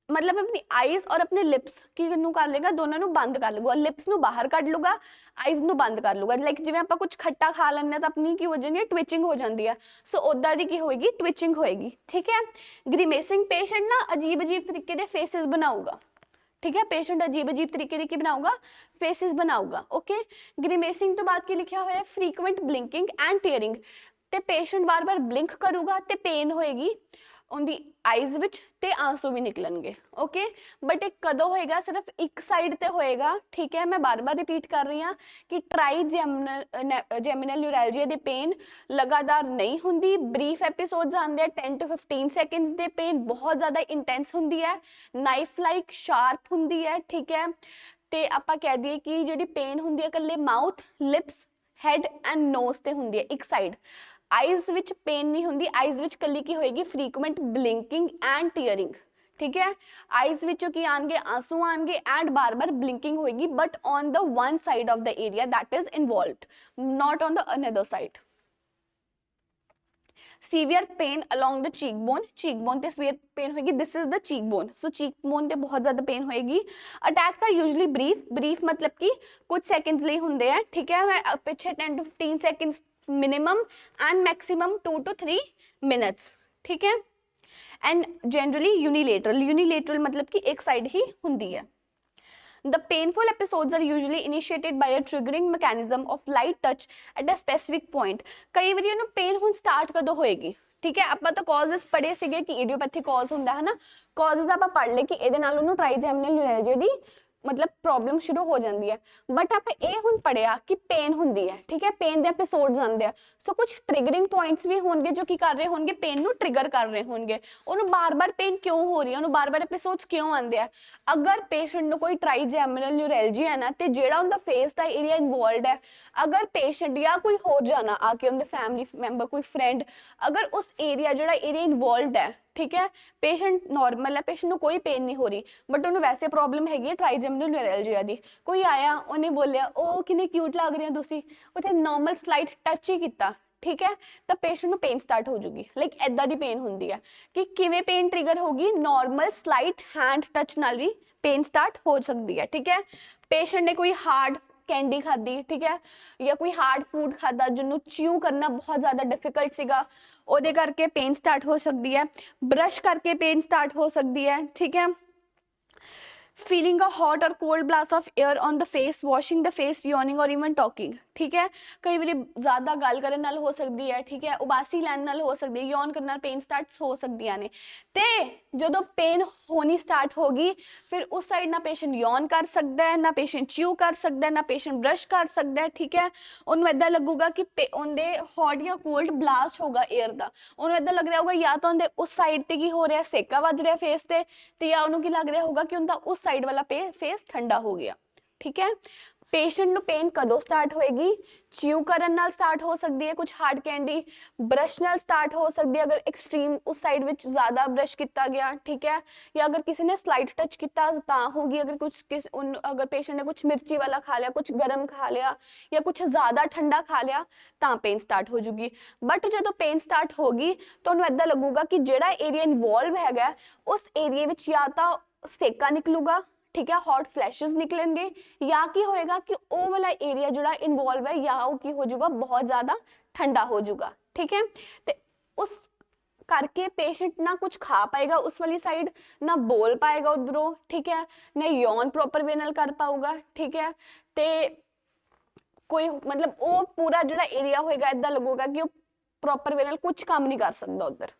मतलब अपनी आईज और अपने लिप्स की कर लेगा, दोनों ਨੂੰ बंद कर लेगा, लिप्स ਨੂੰ बाहर ਕੱਢ ਲੂਗਾ, आईज ਨੂੰ बंद कर लूगा, लाइक जिवें ਆਪਾਂ कुछ खट्टा खा ਲੈਂਦੇ ਤਾਂ अपनी की हो जाती है, ट्विचिंग हो जाती है। सो उदा दी की होएगी, ट्विचिंग होएगी, ठीक है। ग्रीमेसिंग, पेशेंट ना अजीब तरीके के फेसिस बनाऊगा, ठीक है, पेशेंट अजीब तरीके की बनाऊगा, फेसिस बनाऊगा, ओके। ग्रीमेसिंग तो बाद की लिखा हुआ है फ्रीक्वेंट ब्लिंकिंग एंड टीयरिंग, ਤੇ ਪੇਸ਼ੈਂਟ ਬਾਰ-ਬਾਰ ਬਲਿੰਕ ਕਰੂਗਾ ਤੇ ਪੇਨ ਹੋਏਗੀ ਉਹਦੀ ਆਈਜ਼ ਵਿੱਚ ਤੇ ਆਂਸੂ ਵੀ ਨਿਕਲਣਗੇ। ਓਕੇ, ਬਟ ਇਹ ਕਦੋਂ ਹੋਏਗਾ? ਸਿਰਫ ਇੱਕ ਸਾਈਡ ਤੇ ਹੋਏਗਾ। ਠੀਕ ਹੈ, ਮੈਂ ਬਾਰ-ਬਾਰ ਰਿਪੀਟ ਕਰ ਰਹੀ ਹਾਂ ਕਿ ਜੈਮੀਨਲ ਨਿਊਰੈਲਜੀਆ ਦੀ ਪੇਨ ਲਗਾਤਾਰ ਨਹੀਂ ਹੁੰਦੀ। ਬਰੀਫ ਐਪੀਸੋਡਸ ਆਉਂਦੇ ਆ 10 to 15 ਸੈਕਿੰਡਸ ਦੇ। ਪੇਨ ਬਹੁਤ ਜ਼ਿਆਦਾ ਇੰਟੈਂਸ ਹੁੰਦੀ ਹੈ, ਨਾਈਫ ਲਾਈਕ ਸ਼ਾਰਪ ਹੁੰਦੀ ਹੈ। ਠੀਕ ਹੈ, ਤੇ ਆਪਾਂ ਕਹਿ ਦਈਏ ਕਿ ਜਿਹੜੀ ਪੇਨ ਹੁੰਦੀ ਹੈ ਇਕੱਲੇ mouth, lips, head and knows ਤੇ ਹੁੰਦੀ ਹੈ ਇੱਕ ਸਾਈਡ। ਆਈਜ਼ ਵਿੱਚ ਪੇਨ ਨਹੀਂ ਹੁੰਦੀ, ਆਈਜ਼ ਵਿੱਚ ਕੱਲੀ ਕੀ ਹੋਏਗੀ? Frequent blinking and tearing. ਠੀਕ ਹੈ, ਆਈਜ਼ ਵਿੱਚੋਂ ਕੀ ਆਣਗੇ? ਆਂਸੂ ਆਣਗੇ ਐਂਡ ਬਾਰ-ਬਾਰ ਬਲਿੰਕਿੰਗ ਹੋਏਗੀ, but on the one side of the area that is involved, not on the another side. Severe pain along the cheek bone ते सीवियर पेन होगी। This is the cheek bone, so cheek bone ते बहुत ज्यादा pen होएगी। Attacks are usually brief मतलब कि कुछ seconds लिए होंगे हैं। ठीक है, मैं पिछे 10 to 15 seconds minimum and maximum 2 to 3 minutes. ठीक है, एंड जनरली यूनिलेटरल मतलब कि एक साइड ही होंगी है। The painful episodes are usually initiated by a triggering mechanism of light touch at a specific point। कई बार ਇਹਨੂੰ ਪੇਨ ਹੁਣ ਸਟਾਰਟ ਕਦੋਂ ਹੋਏਗੀ? ਠੀਕ ਹੈ, ਆਪਾਂ ਤਾਂ ਕਾਜ਼ਸ ਪੜ੍ਹੇ ਸੀਗੇ ਕਿ ਇਡੀਓਪੈਥਿਕ ਕਾਜ਼ ਹੁੰਦਾ ਹੈ ਨਾ, ਕਾਜ਼ਸ ਆਪਾਂ ਪੜ੍ਹ ਲਏ ਕਿ ਇਹਦੇ ਨਾਲ ਉਹਨੂੰ ਟ੍ਰਾਈਜੈਮਿਨਲ ਨਿਊਰਲਜੀਆ ਦੀ मतलब प्रॉब्लम शुरू हो जाती है। बट आप ये हुण पढ़िया कि पेन होंगी है। ठीक है, पेन के एपिसोड्स आते हैं, सो कुछ ट्रिगरिंग पॉइंट्स भी होंगे जो कि कर रहे होंगे, पेन नू ट्रिगर कर रहे होंगे। उन्होंने बार बार पेन क्यों हो रही है, उन्होंने बार बार एपिसोड्स क्यों आते हैं? अगर पेशेंट नू कोई ट्राईजैमिनल न्यूरैल्जिया है ना, तो जेड़ा उनका फेस का एरिया इन्वॉल्व है, अगर पेशेंट या कोई हो जाना आके उनके फैमिली मैंबर, कोई फ्रेंड, अगर उस एरिया जो एरिया इन्वॉल्व है, ठीक है, पेशेंट नॉर्मल है, पेशेंट को कोई पेन नहीं हो रही, बट उन्हें वैसे प्रॉब्लम हैगी ट्राईजैमिनल न्यूरैल्जिया दी। कोई आया, उन्हें बोलिया ओ कितने क्यूट लग रही है तुसी, उसे नॉर्मल स्लाइट टच ही किया, ठीक है, तो पेशेंट को पेन स्टार्ट हो जाएगी। लाइक इदा दी पेन होंगी है कि किवें पेन ट्रिगर होगी? नॉर्मल स्लाइट हैंड टच नाल भी पेन स्टार्ट हो सकती है। ठीक है, पेशेंट ने कोई हार्ड कैंडी खाधी, ठीक है, या कोई हार्ड फूड खाधा जिन्होंने च्यू करना बहुत ज़्यादा डिफिकल्ट सीगा, ਉਹਦੇ ਕਰਕੇ पेन स्टार्ट हो सकती है। ब्रश करके पेन स्टार्ट हो सकती है। ठीक है, फीलिंग अ हॉट और cold blast of air on the face, washing the face, yawning और इवन टॉकिंग। ठीक है, कई बार ज़्यादा गल करने नाल हो सकती है। ठीक है, उबासी लैन नाल हो सकती है, यॉन करने नाल पेन स्टार्ट हो सकती ने। ते जो पेन होनी स्टार्ट होगी, फिर उस साइड ना पेशेंट यॉन कर सकता है, ना पेशेंट च्यू कर सकता है, ना पेशेंट ब्रश कर सकता है। ठीक है, उन्होंने इदा लगूगा कि उनके हॉट या कोल्ड ब्लास्ट होगा एयर का, उन्होंने इदा लग रहा होगा या तो उनके उस साइड ते की हो रहा, सेका वज रहा फेस ते, या उन्होंने की लग रहा होगा कि उनका उस साइड वाला फेस ठंडा हो गया। ठीक है, पेशेंट ਨੂੰ पेन कदों स्टार्ट होएगी? च्यू करन नाल स्टार्ट हो सकती है, कुछ हार्ड कैंडी, ब्रश नाल स्टार्ट हो सकती है अगर एक्सट्रीम उस साइड विच ज़्यादा ब्रश किया गया। ठीक है, या अगर किसी ने स्लाइट टच किया तो होगी, अगर अगर पेशेंट ने कुछ मिर्ची वाला खा लिया, कुछ गर्म खा लिया, या कुछ ज़्यादा ठंडा खा लिया, तो पेन स्टार्ट हो जूगी। बट जो पेन स्टार्ट होगी तो उन्हें इदा लगूगा कि जोड़ा एरिया इन्वॉल्व है उस एरिए में या तो सेका निकलूगा, ठीक है, हॉट फ्लैशेस निकलेंगे, या की होएगा कि वो वाला एरिया जो इन्वॉल्व है या वो की हो जाएगा बहुत ज्यादा ठंडा हो जाएगा। ठीक है, तो उस करके पेशेंट ना कुछ खा पाएगा उस वाली साइड, ना बोल पाएगा उधरों। ठीक है, ना यौन प्रॉपर वे नाल कर पाऊगा। ठीक है, तो कोई मतलब वो पूरा जो एरिया होएगा इदा लगेगा कि वो प्रॉपर वे नाल कुछ काम नहीं कर सकता उधर।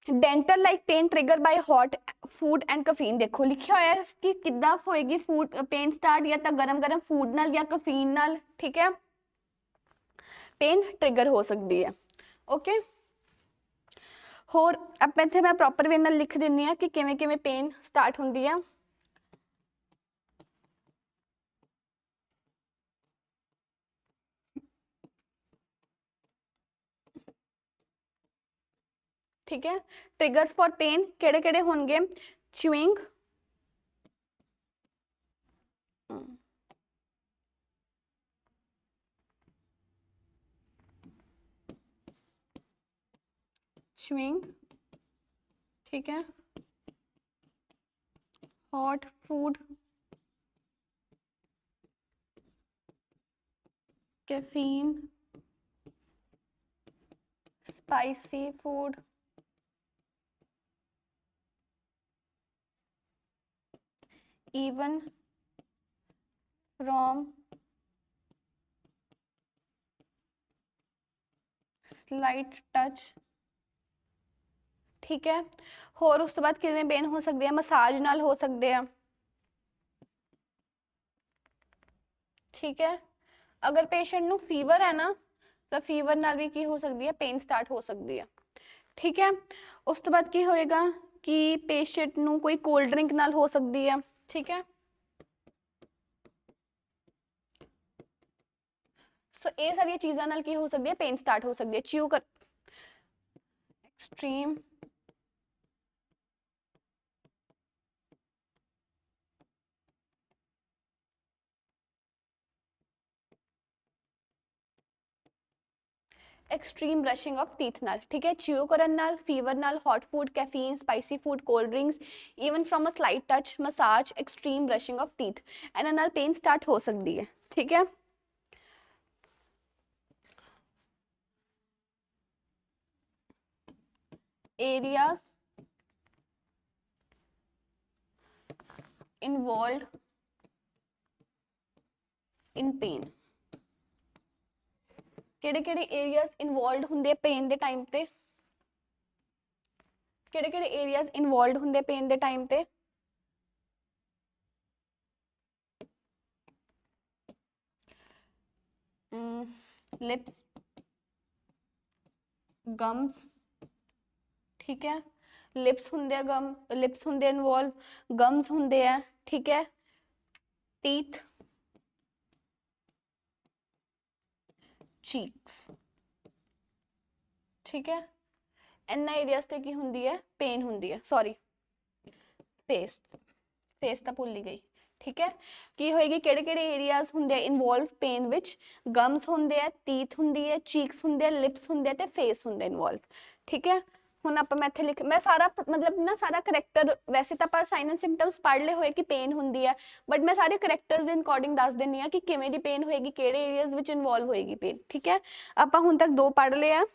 Dental like pain trigger by hot food and caffeine. देखो लिखा हुआ है कि किद्दां होएगी फूड पेन स्टार्ट, या तो गरम गरम फूड नाल या कफीन नाल। ठीक है, पेन ट्रिगर हो सकती है। ओके, होर अब इत्थे मैं प्रॉपर वे नाल लिख दिंदी हां कि किवें किवें पेन स्टार्ट होंदी है। ठीक है, ट्रिगर्स फॉर पेन केड़े केड़े होंगे? च्यूइंग, च्यूइंग, ठीक है, hot food, caffeine, spicy food, even from slight touch, ਠੀਕ ਹੈ। ਹੋਰ ਉਸ ਤੋਂ ਬਾਅਦ ਕਿਵੇਂ ਪੇਨ ਹੋ ਸਕਦੇ ਆ, ਮਸਾਜ ਨਾਲ ਹੋ ਸਕਦੇ ਆ, ਠੀਕ ਹੈ। ਅਗਰ ਪੇਸ਼ੈਂਟ ਨੂੰ ਫੀਵਰ ਹੈ ਨਾ ਤਾਂ ਫੀਵਰ ਨਾਲ ਵੀ ਕੀ ਹੋ ਸਕਦੀ ਹੈ, ਪੇਨ ਸਟਾਰਟ ਹੋ ਸਕਦੀ ਹੈ, ਠੀਕ ਹੈ। ਉਸ ਤੋਂ ਬਾਅਦ ਕੀ ਹੋਏਗਾ ਕਿ ਪੇਸ਼ੈਂਟ ਨੂੰ ਕੋਈ ਕੋਲਡ ਡਰਿੰਕ ਨਾਲ ਹੋ ਸਕਦੀ ਹੈ, ਠੀਕ ਹੈ। ਸੋ ਇਹ ਸਾਰੀਆਂ ਚੀਜ਼ਾਂ ਨਾਲ ਕੀ ਹੋ ਸਕਦੀ ਹੈ, ਪੇਨ ਸਟਾਰਟ ਹੋ ਸਕਦੀ ਹੈ। ਚਿਊ ਕਰ extreme extreme brushing of teeth नाल, ठीक है। चियो करन नाल, फीवर नाल, hot food, caffeine, spicy food, cold drinks, even from a slight touch, massage, extreme brushing of teeth, and नाल पेन स्टार्ट हो सकती है, ठीक है। एरियाज इन्वॉल्व इन पेन, ਕਿਹੜੇ-ਕਿਹੜੇ ਏਰੀਆਜ਼ ਇਨਵੋਲਵਡ ਹੁੰਦੇ ਪੇਨ ਦੇ ਟਾਈਮ ਤੇ, ਕਿਹੜੇ-ਕਿਹੜੇ ਏਰੀਆਜ਼ ਇਨਵੋਲਵਡ ਹੁੰਦੇ ਪੇਨ ਦੇ ਟਾਈਮ ਤੇ, लिप्स, गम्स, ठीक है। लिप्स ਹੁੰਦੇ ਆ, लिप्स ਹੁੰਦੇ इन्वॉल्व, गम्स ਹੁੰਦੇ ਆ, ठीक है। टीथ, चीक्स, ठीक है। इन्ना एरियाज ते की हुंदी है, पेन हुंदी है। सॉरी फेस, फेस तो भुल ही गई, ठीक है। की होएगी, किहड़े-किहड़े एरियाज हुंदे इन्वॉल्व पेन विच, गम्स हुंदे आ, टीथ हुंदी है, चीक्स हुंदे, लिप्स हुंदे ते फेस हुंदे इन्वॉल्व, ठीक है। ਹੁਣ ਆਪਾਂ ਮੈਂ ਇੱਥੇ ਲਿਖ, ਮੈਂ ਸਾਰਾ ਮਤਲਬ ਨਾ ਸਾਰਾ ਕਰੈਕਟਰ, ਵੈਸੇ ਤਾਂ ਆਪਾਂ ਸਾਈਨ ਐਂਡ ਸਿੰਪਟਮਸ ਪੜ੍ਹ ਲਏ ਹੋਏ ਕਿ ਪੇਨ ਹੁੰਦੀ ਹੈ, ਬਟ ਮੈਂ ਸਾਰੇ ਕਰੈਕਟਰਸ ਦੇ ਅਕੋਰਡਿੰਗ ਦੱਸ ਦਿੰਦੀ ਆ ਕਿ ਕਿਵੇਂ ਦੀ ਪੇਨ ਹੋਏਗੀ, ਕਿਹੜੇ ਏਰੀਆਜ਼ ਵਿੱਚ ਇਨਵੋਲਵ ਹੋਏਗੀ ਪੇਨ, ਠੀਕ ਹੈ। ਆਪਾਂ ਹੁਣ ਤੱਕ 2 ਪੜ੍ਹ ਲਏ ਆ,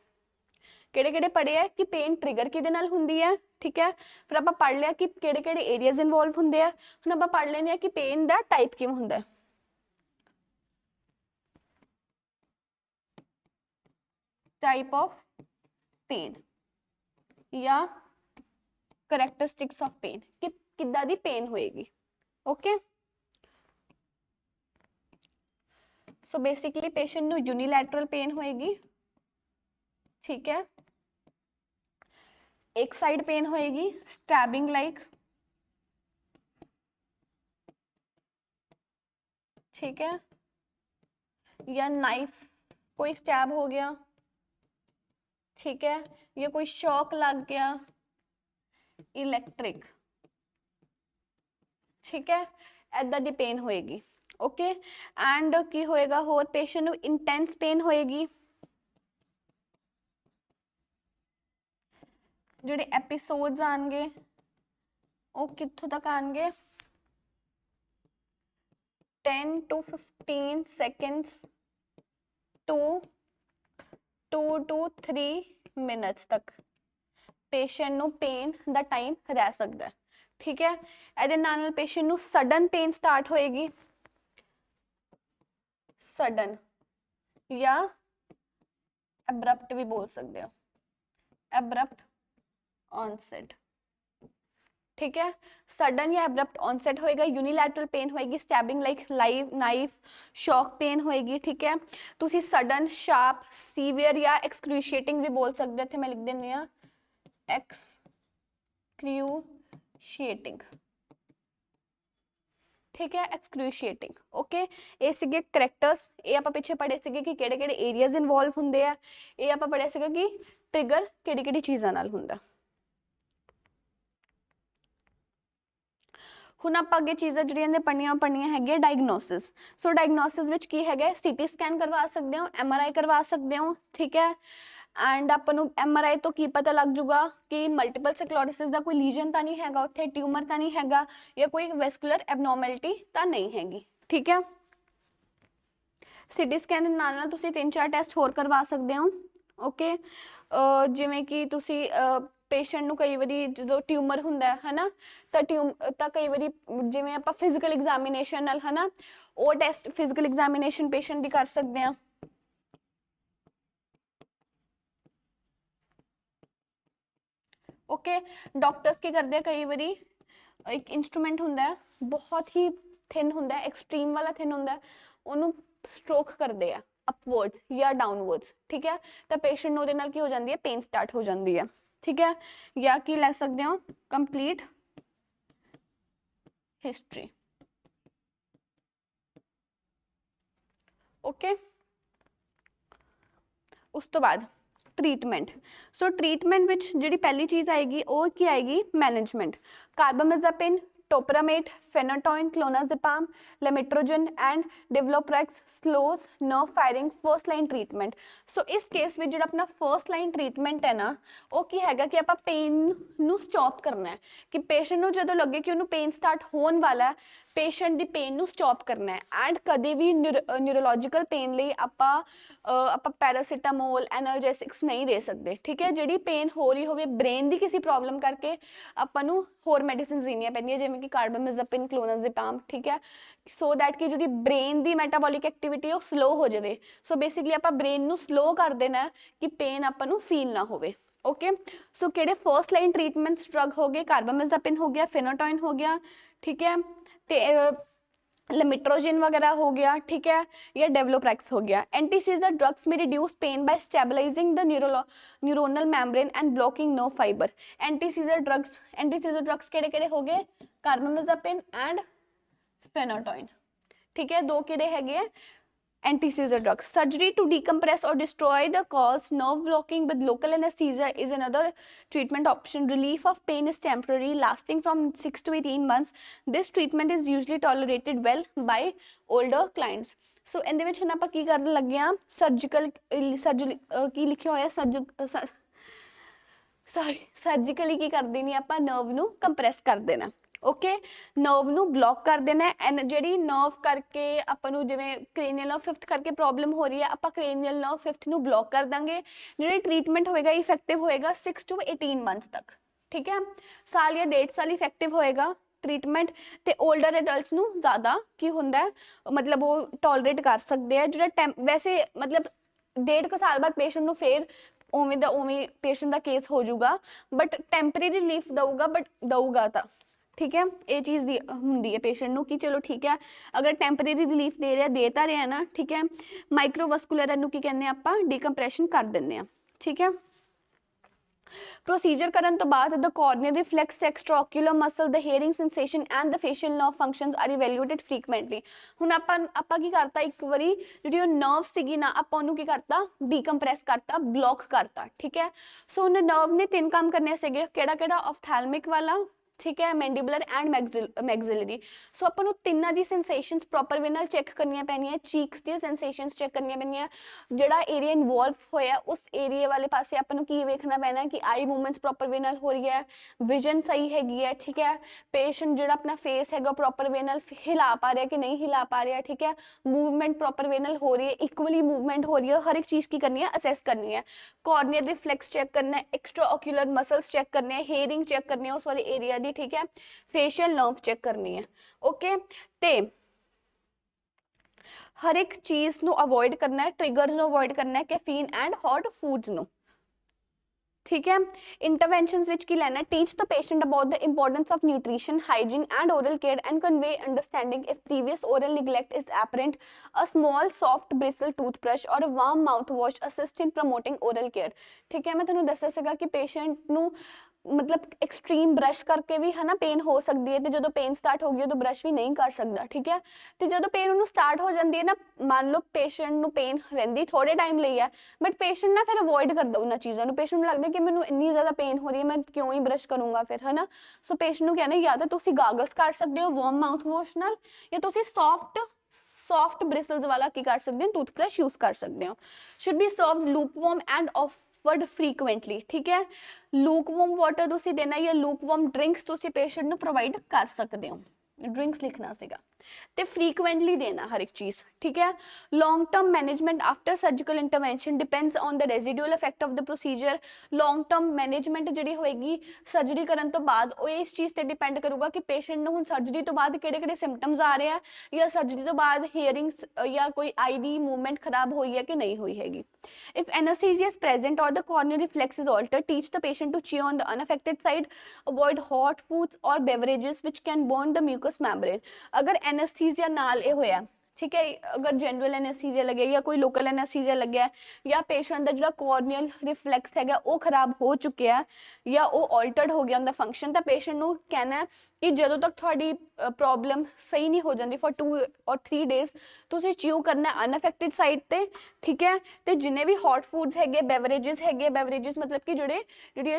ਕਿਹੜੇ-ਕਿਹੜੇ ਪੜ੍ਹੇ ਆ ਕਿ ਪੇਨ ਟ੍ਰਿਗਰ ਕਿਹਦੇ ਨਾਲ ਹੁੰਦੀ ਹੈ, ਠੀਕ ਹੈ। ਫਿਰ ਆਪਾਂ ਪੜ੍ਹ ਲਿਆ ਕਿ ਕਿਹੜੇ-ਕਿਹੜੇ ਏਰੀਆਜ਼ ਇਨਵੋਲਵ ਹੁੰਦੇ ਆ। ਹੁਣ ਆਪਾਂ ਪੜ੍ਹ ਲੈਂਦੇ ਆ ਕਿ ਪੇਨ ਦਾ ਟਾਈਪ ਕਿਵੇਂ ਹੁੰਦਾ ਹੈ। टाइप ऑफ पेन या करैक्टरिस्टिक्स ऑफ पेन, कि किद्दां दी पेन होएगी, ओके। सो बेसिकली पेशेंट नू यूनिलैटरल पेन होएगी, ठीक है। एक साइड पेन होएगी स्टैबिंग लाइक, ठीक है, या नाइफ कोई स्टैब हो गया, ठीक है, या कोई शॉक लग गया, इलैक्ट्रिक, ठीक है, ऐदा दी पेन होएगी, ओके। एंड की होएगा होर, पेशेंट नू इंटेंस पेन होएगी, जिहड़े एपिसोड्स आएंगे वो कित्थों तक आएंगे, 10 to 15 seconds to 2 to 3 minutes तक पेशेंट नू पेन दा टाइम रह सकता है, ठीक है। ਇਹਦੇ ਨਾਲ पेशेंट नू सडन पेन स्टार्ट होएगी, सडन या एब्रप्ट भी बोल सकते हो, एब्रप्ट ऑनसेट, ठीक है। सडन या एब्रप्ट ऑनसेट होएगा। यूनिलैटरल पेन होएगी, stabbing like live knife, shock pain होएगी, ठीक है। तुसी सडन, शार्प, सीवियर या एक्सक्रूशिएटिंग भी बोल सकते हो, इत्थे मैं लिख देनी आ एक्सक्रूशिएटिंग, ठीक है, एक्सक्रूशिएटिंग, ओके। ये सीगे करैक्टर्स, ये आपां पिछे पढ़े सीगे कि किहड़े-किहड़े एरियाज इन्वॉल्व हुंदे आ, ये आपां पढ़िया सीगा कि ट्रिगर किहड़ी-किहड़ी चीज़ां नाल हुंदा। ਹੁਣ ਆਪਾਂ ਅੱਗੇ ਚੀਜ਼ਾਂ ਜਿਹੜੀਆਂ ਨੇ ਪੜ੍ਹਨੀਆਂ ਹੈਗੀਆਂ ਡਾਇਗਨੋਸਿਸ। ਸੋ ਡਾਇਗਨੋਸਿਸ ਵਿੱਚ ਕੀ ਹੈਗਾ, ਸੀਟੀ ਸਕੈਨ ਕਰਵਾ ਸਕਦੇ ਹੋ, MRI ਕਰਵਾ ਸਕਦੇ ਹੋ, ਠੀਕ ਹੈ। ਐਂਡ ਆਪਾਂ ਨੂੰ MRI ਤੋਂ ਕੀ ਪਤਾ ਲੱਗ ਜੂਗਾ ਕਿ ਮਲਟੀਪਲ ਸਕਲੈਰੋਸਿਸ ਦਾ ਕੋਈ ਲੀਜਨ ਤਾਂ ਨਹੀਂ ਹੈਗਾ ਉੱਥੇ, ਟਿਊਮਰ ਤਾਂ ਨਹੀਂ ਹੈਗਾ, ਜਾਂ ਕੋਈ ਵੈਸਕੂਲਰ ਐਬਨੋਰਮੈਲਿਟੀ ਤਾਂ ਨਹੀਂ ਹੈਗੀ, ਠੀਕ ਹੈ। ਸੀਟੀ ਸਕੈਨ ਦੇ ਨਾਲ ਨਾਲ ਤੁਸੀਂ 3-4 ਟੈਸਟ ਹੋਰ ਕਰਵਾ ਸਕਦੇ ਹੋ, ਓਕੇ। ਜਿਵੇਂ ਕਿ ਤੁਸੀਂ पेशेंट ਨੂੰ ਕਈ ਵਾਰੀ ਜਦੋਂ ਟਿਊਮਰ ਹੁੰਦਾ ਹੈ ਨਾ, ਤਾਂ ਕਈ ਵਾਰੀ ਜਿਵੇਂ ਆਪਾਂ ਫਿਜ਼ੀਕਲ ਐਗਜ਼ਾਮੀਨੇਸ਼ਨ ਨਾਲ ਹੈ ਨਾ, ਉਹ ਟੈਸਟ ਫਿਜ਼ੀਕਲ ਐਗਜ਼ਾਮੀਨੇਸ਼ਨ ਪੇਸ਼ੈਂਟ ਦੀ ਕਰ ਸਕਦੇ ਹਾਂ, ओके डॉक्टर्स की करते हैं कई बारी एक इंस्ट्रूमेंट ਹੁੰਦਾ ਹੈ बहुत ही थिन ਹੁੰਦਾ ਹੈ एक्सट्रीम वाला थिन ਹੁੰਦਾ ਹੈ ਉਹਨੂੰ ਸਟ੍ਰੋਕ ਕਰਦੇ ਆ ਅਪਵਰਡ ਜਾਂ ਡਾਊਨਵਰਡਸ ਠੀਕ ਹੈ ਤਾਂ ਪੇਸ਼ੈਂਟ ਨੂੰ ਉਹਦੇ ਨਾਲ ਕੀ ਹੋ ਜਾਂਦੀ ਹੈ ਪੇਨ ਸਟਾਰਟ ਹੋ ਜਾਂਦੀ ਹੈ ਠੀਕ ਹੈ ਜਾਂ ਕੀ ਲੈ ਸਕਦੇ ਹੋ ਕੰਪਲੀਟ ਹਿਸਟਰੀ ओके उस तो बाद ट्रीटमेंट सो ट्रीटमेंट विच जिहड़ी पहली चीज़ आएगी वो की आएगी management carbamazepine topiramate phenytoin clonazepam lamotrigine and divalproex slows nerve firing first line treatment so इस केस में जो अपना फर्स्ट लाइन ट्रीटमेंट है ना वो की हैगा कि आप पेन नू स्टॉप करना है कि पेशेंट नू जदों लगे कि उन्होंने पेन स्टार्ट होने वाला है पेशेंट दी पेन नू स्टॉप करना है एंड कदे भी न्यूरोलॉजिकल पेन ਲਈ ਆਪਾਂ ਪੈਰਾਸੀਟਾਮੋਲ ਐਨਰਜੈਸਿਕਸ ਨਹੀਂ ਦੇ ਸਕਦੇ ਠੀਕ ਹੈ ਜਿਹੜੀ पेन हो रही ਹੋਵੇ ब्रेन ਦੀ ਕਿਸੇ प्रॉब्लम करके ਆਪਾਂ ਨੂੰ ਹੋਰ ਮੈਡੀਸਿਨਸ ਦੇਣੀਆਂ ਪੈਂਦੀਆਂ ਜਿਵੇਂ ਕਿ कार्बामेज़ापिन क्लोनाज़ेपाम ठीक है सो दैट कि ਜਿਹੜੀ ब्रेन ਦੀ ਮੈਟਾਬੋਲਿਕ ਐਕਟੀਵਿਟੀ ਉਹ ਸਲੋ ਹੋ ਜਾਵੇ ਸੋ ਬੇਸਿਕਲੀ ਆਪਾਂ ब्रेन ਨੂੰ ਸਲੋ ਕਰ ਦੇਣਾ ਕਿ पेन ਆਪਾਂ ਨੂੰ ਫੀਲ ਨਾ ਹੋਵੇ ओके सो ਕਿਹੜੇ फर्स्ट लाइन ट्रीटमेंट्स ड्रग हो गए कार्बामेज़ापिन हो गया फेनाटोइन हो गया ठीक है ते लेमिट्रोजिन वगैरह हो गया ठीक है या डेवलोप्रेक्स हो गया एंटी सीजर ड्रग्स में reduce pain by stabilising the neuronal membrane and blocking nerve fibre anti seizure drugs केड़े हो गए कार्बामेज़ापिन एंड फेनाटोइन ठीक है दो केड़े हैगे anti seizure drug surgery to decompress or destroy the cause nerve blocking with local anesthesia is another treatment option relief of pain is temporary lasting from 6 to 18 months this treatment is usually tolerated well by older clients so ਇਹਦੇ ਵਿੱਚ ਹੁਣ ਆਪਾਂ ਕੀ ਕਰਨ ਲੱਗੇ ਆ surgical ਕੀ ਲਿਖਿਆ ਹੋਇਆ ਸਰਜੀਕਲੀ ਕੀ ਕਰ ਦੇਣੀ ਆਪਾਂ ਨਰਵ ਨੂੰ ਕੰਪਰੈਸ ਕਰ ਦੇਣਾ ओके नर्व नू ब्लॉक कर देना एंड जी नर्व करके अपन जिवें क्रेनियल नर्व 5th करके प्रॉब्लम हो रही है आप क्रेनियल नर्व 5th नू ब्लॉक कर देंगे जो ट्रीटमेंट होएगा इफेक्टिव होएगा 6 to 18 मंथ्स तक ठीक है साल या 1.5 साल इफेक्टिव होएगा ट्रीटमेंट तो ओल्डर एडल्ट्स नू ज़्यादा की होंदा है मतलब वो टॉलरेट कर सकते हैं जो वैसे मतलब 1.5 साल बाद पेशेंट नू फिर उवें पेशेंट का केस हो जाऊगा बट टैंपरेरी रिलीफ दऊगा तो ठीक है ये चीज़ दी होंगी है पेशेंट नू कि चलो ठीक है अगर टैंपरेरी रिलीफ दे रहा देता रहा ना ठीक है माइक्रोवस्कुलर इनू की कहने आपां डिकम्प्रैशन कर देंगे ठीक है प्रोसीजर करन तो बाद the corneal reflex extraocular muscle the hearing sensation and the facial nerve functions are evaluated frequently हुण आपां की करता एक बारी जिहड़ी नर्व सीगी ना आपां उहनूं की करता डिकम्प्रैस करता ब्लॉक करता ठीक है सो उन्हें नर्व ने 3 काम करने सीगे किहड़ा ऑफ्थैल्मिक वाला ठीक है मैंडिबुलर एंड मैग्जिलरी सो अपन तिना दी सेंसेशनस प्रॉपर वे नाल चेक करनियां पैनियां चीक्स दी सेंसेशनस चेक करनियां पैनियां जिहड़ा एरिया इन्वॉल्व होया उस एरिया वाले पासे अपन की वेखना पैना कि आई मूवमेंट्स प्रॉपर वे नाल हो रही है विजन सही हैगी है ठीक है पेशेंट जिहड़ा अपना फेस हैगा प्रॉपर वे नाल हिला पा रहा है कि नहीं हिला पा रहा ठीक है मूवमेंट प्रॉपर वे नाल हो रही है इक्वली मूवमेंट हो रही है हर एक चीज़ की करनी है असेस करनी है कॉर्नियल रिफ्लेक्स चेक करना है एक्स्ट्रा ऑक्यूलर मसल्स चेक करने हैं हेयरिंग चेक करनी है उस वाले एरिया दी ठीक है फेशियल नर्व चेक करनी है ओके ते हर एक चीज नु अवॉइड करना है ट्रिगर्स नु अवॉइड करना है कैफीन एंड हॉट फूड्स नु ठीक है इंटरवेंशंस विच की लेना teach the patient about the importance of nutrition hygiene and oral care and convey understanding if previous oral neglect is apparent a small soft bristle toothbrush और a warm mouth wash assist in promoting oral care ठीक है मैं तुहानूं दस्सिया सीगा कि patient नू मतलब extreme brush करके भी है ना पेन हो सकती है तो जो पेन स्टार्ट हो गई तो ब्रश भी नहीं कर सकता ठीक है तो जो पेन उन्होंने स्टार्ट हो जाती है ना मान लो पेशेंट नू पेन रही थोड़े टाइम ਲਈ है बट पेशेंट ना फिर अवॉइड कर दो उन्होंने चीज़ों पेशेंट लगता है कि मैंने इन्नी ज़्यादा पेन हो रही है मैं क्यों ही ब्रश करूँगा फिर है ना सो पेशेंट नू कहना या तो तुम गागल्स कर सकते हो वार्म माउथ वॉश नाल या तुम सॉफ्ट ब्रिसल्स वाला की कर सकते हो टूथब्रश यूज कर सकते हो should be serve lukewarm and offered frequently ठीक है लूकवार्म वाटर तुसी देना या लूकवार्म ड्रिंक्स तुसी पेशेंट नू प्रोवाइड कर सकते हो ड्रिंक्स लिखना सीगा ਤੇ ਫ੍ਰੀਕੁਐਂਟਲੀ ਦੇਣਾ ਹਰ ਇੱਕ ਚੀਜ਼, ਠੀਕ ਹੈ। Long term management after surgical intervention depends on the residual effect of the procedure. Long term management ਜਿਹੜੀ ਹੋਏਗੀ ਸਰਜਰੀ ਕਰਨ ਤੋਂ ਬਾਅਦ, ਉਹ ਇਸ ਚੀਜ਼ ਤੇ ਡਿਪੈਂਡ ਕਰੂਗਾ ਕਿ ਪੇਸ਼ੈਂਟ ਨੂੰ ਹੁਣ ਸਰਜਰੀ ਤੋਂ ਬਾਅਦ ਕਿਹੜੇ ਕਿਹੜੇ ਸਿੰਪਟਮਸ ਆ ਰਹੇ ਆ, ਜਾਂ ਸਰਜਰੀ ਤੋਂ ਬਾਅਦ ਹੀਅਰਿੰਗਸ ਜਾਂ ਕੋਈ ਆਈ ਦੀ ਮੂਵਮੈਂਟ ਖਰਾਬ ਹੋਈ ਹੈ ਕਿ ਨਹੀਂ ਹੋਈ ਹੈਗੀ। If anesthesia is present or the coronary reflex is altered, teach the patient to chew on the unaffected side, avoid hot foods or beverages which can burn the mucous membrane। अगर anesthesia नाल ये होया, ठीक है, अगर general anaesthesia लगे या कोई लोकल एनेस्थीसिया लगे या पेशेंट का जो कॉर्नियल रिफ्लैक्स है वो खराब हो चुके हैं या वो ऑल्टर्ड हो गया उनका फंक्शन, तो पेशेंट को कहना है कि जो तक थोड़ी प्रॉब्लम सही नहीं हो जाती फॉर 2 और 3 डेज तुसीं च्यू करना अनअफेक्टेड साइड ते, ठीक है। तो जिन्हें भी हॉट फूड्स है, बेवरेजेस है, बेवरेजेस मतलब कि जोड़े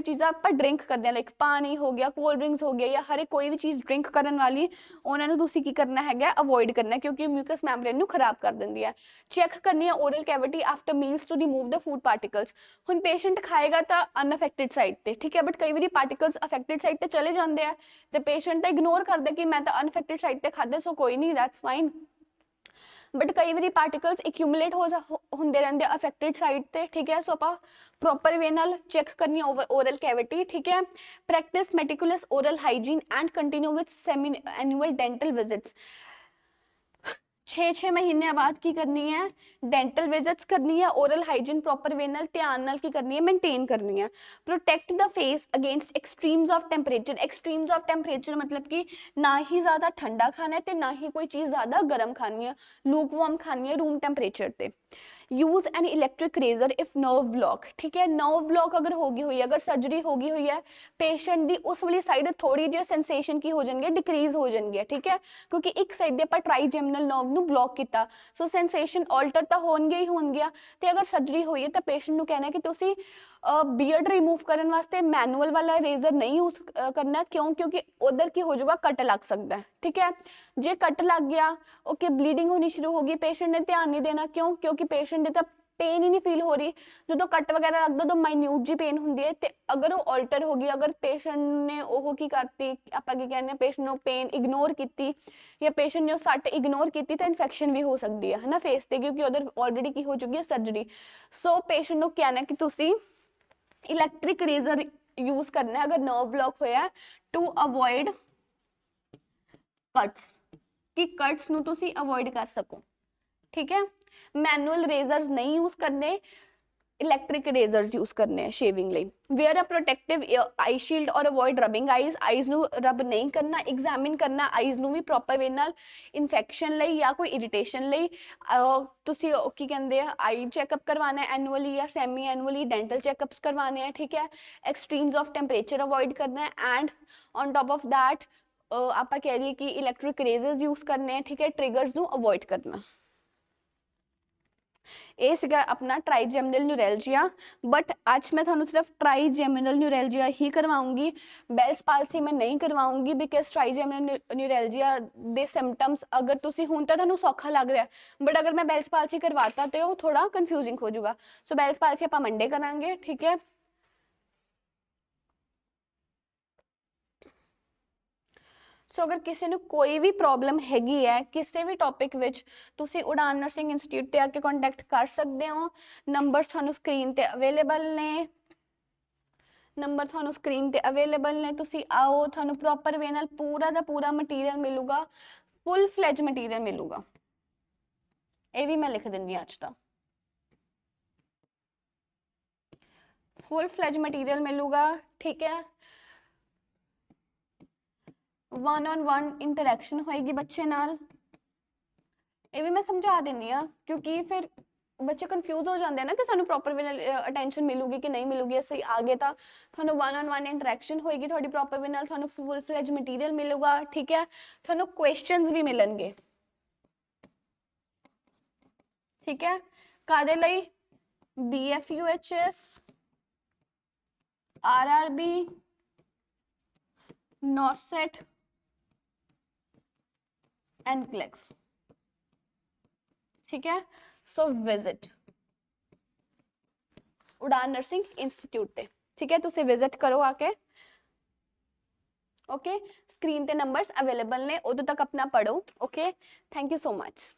चीज़ा आप ड्रिंक करते हैं, लाइक पानी हो गया, कोल्ड ड्रिंक्स हो गया या हर एक कोई भी चीज़ ड्रिंक करने वाली उन्होंने तुसीं की करना है अवॉइड करना, क्योंकि म्यूकस मैम्ब्रेन नूं खराब कर दिंदी है। चेक करनी है oral cavity after meals to remove the food particles. हुण पेशेंट खाएगा तो अनअफेक्टेड साइड ते, ठीक है, बट कई बार पार्टिकल्स अफेक्टेड साइड ते चले जाते हैं तो पेशेंट तो इग्नोर कर दे कि मैं तो अनअफेक्टेड साइड ते खाधे सो कोई नहीं, दैट्स फाइन। बट कई बार पार्टिकल्स एक्यूमुलेट होंदे रहंदे अफेक्टेड साइड ते, ठीक है। सो आप प्रॉपर वे नाल चेक करनी है ओरल कैविटी, ठीक है। Practice meticulous oral hygiene and continue with semi annual dental visits. 6 महीने बाद की करनी है डेंटल विजिट्स करनी है, ओरल हाइजीन प्रॉपर वे नाल ध्यान नाल की करनी है मेनटेन करनी है। Protect the face against extremes of temperature. Extremes of temperature मतलब कि ना ही ज़्यादा ठंडा खाना है तो ना ही कोई चीज़ ज़्यादा गर्म खानी है, लूक वार्म खानी है रूम टेंपरेचर पे। Use an electric razor if nerve block, ठीक है। नर्व ब्लॉक अगर होगी हुई है, अगर सर्जरी होगी हुई है, पेशेंट की उस वाली साइड थोड़ी जी सेंसेशन की हो जाएगी, डिक्रीज हो जाएगी, ठीक है, क्योंकि एक साइड दे आप ट्राईजेमिनल नर्व नूं ब्लॉक किया, सो सेंसेशन ऑल्टर तो होणगे ही होणगे। तो अगर सर्जरी हुई है तो पेशेंट नूं कहना कि तुसीं बीयर्ड रिमूव करने वास्ते मैनुअल वाला रेजर नहीं यूज करना, क्यों, क्योंकि उधर की हो जाएगा कट लग सकता है, ठीक है। जे कट लग गया ओके ब्लीडिंग होनी शुरू होगी, पेशेंट ने ध्यान नहीं देना, क्यों, क्योंकि पेशेंट तो पेन ही नहीं फील हो रही, जो कट वगैरह लगता तो माइन्यूट जी पेन होंगी है। तो अगर वो ऑल्टर होगी, अगर पेशेंट ने वो की करती आप की कहने पेशेंट ने पेन इग्नोर की या पेशेंट ने सट इग्नोर की तो इन्फेक्शन भी हो सकती है ना फेस से, क्योंकि उधर ऑलरेडी की हो चुकी है सर्जरी। सो पेशेंट को कहना कि तुसी इलैक्ट्रिक रेजर यूज करना है अगर नर्व ब्लॉक होया टू अवॉइड कट्स, कि कट्स नूं तुसी अवॉइड कर सको, ठीक है। मैनुअल रेजर्स नहीं यूज करने, इलैक्ट्रिक रेजर्स यूज करने हैं शेविंग ਲਈ। Wear a protective eye shield और अवॉइड रबिंग आईज, आईज ਨੂੰ ਰਬ नहीं करना, एग्जामिन करना आईज ਨੂੰ भी प्रॉपर वे ਨਾਲ ਇਨਫੈਕਸ਼ਨ ਲਈ ਜਾਂ ਕੋਈ ਇਰੀਟੇਸ਼ਨ ਲਈ ਤੁਸੀਂ ਕੀ ਕਹਿੰਦੇ ਆ आई चेकअप करवाना है एनुअली या सैमी एनुअली, डेंटल चेकअप्स करवाने हैं, ठीक है। एक्सट्रीम्स ऑफ टेंपरेचर अवॉइड करना है and on top of that आप कह रही है कि इलैक्ट्रिक रेजर्स यूज करने हैं, ठीक है। ट्रिगर्स ਨੂੰ अवॉइड करना। ਇਹ ਸੀਗਾ ਆਪਣਾ ट्राईजेमिनल न्यूरैल्जिया, बट आज मैं थानू सिर्फ ट्राईजेमिनल न्यूरैल्जिया ही करवाऊंगी, बेल्स पाल्सी मैं नहीं करवाऊंगी, बिकॉज ट्राईजेमिनल न्यूरैल्जिया दे सिम्पटम्स अगर तुसी हुण तो थानू सौखा लग रहा है, बट अगर मैं बेल्स पाल्सी करवाता तो वो थोड़ा कन्फ्यूजिंग हो जाएगा। सो बेल्स पाल्सी आप मंडे करांगे, ठीक है। सो अगर किसी ने कोई भी प्रॉब्लम हैगी है किसी भी टॉपिक विच, तुसी उड़ान नर्सिंग इंस्टीट्यूट पे आके कॉन्टैक्ट कर सकते हो। नंबर थानू स्क्रीन ते अवेलेबल ने, नंबर थानू स्क्रीन ते अवेलेबल ने, तुसी आओ, थानू प्रॉपर वे नाल पूरा दा पूरा मटीरियल मिलूगा, फुल फ्लैज मटीरियल मिलूगा। ये भी मैं लिख दिंदी अज दा, फुल फ्लैज मटीरियल मिलूगा, ठीक है। 1-on-1 इंटरैक्शन होएगी बच्चे नाल, ये भी मैं समझा देनी हाँ, क्योंकि फिर बच्चे कन्फ्यूज हो जाते हैं ना कि सानू प्रॉपर वे अटेंशन मिलूगी कि नहीं मिलूगी। असं आगे तो थानू 1-on-1 इंटरैक्शन होएगी थोड़ी प्रॉपर वे नाल, थानू फुल फ्लैज मटीरियल मिलूगा, ठीक है। थानू क्वेश्चंस भी मिलणगे, ठीक है। कादे लई BFUHS, RRB, नॉर्सेट एंड क्लेक्स, ठीक है। सो विजिट उड़ान नर्सिंग इंस्टीट्यूट पे, ठीक है, तुसी विजिट करो आके। ओके, स्क्रीन ते नंबर्स अवेलेबल ने, उदों तक अपना पढ़ो। Okay, thank you so much.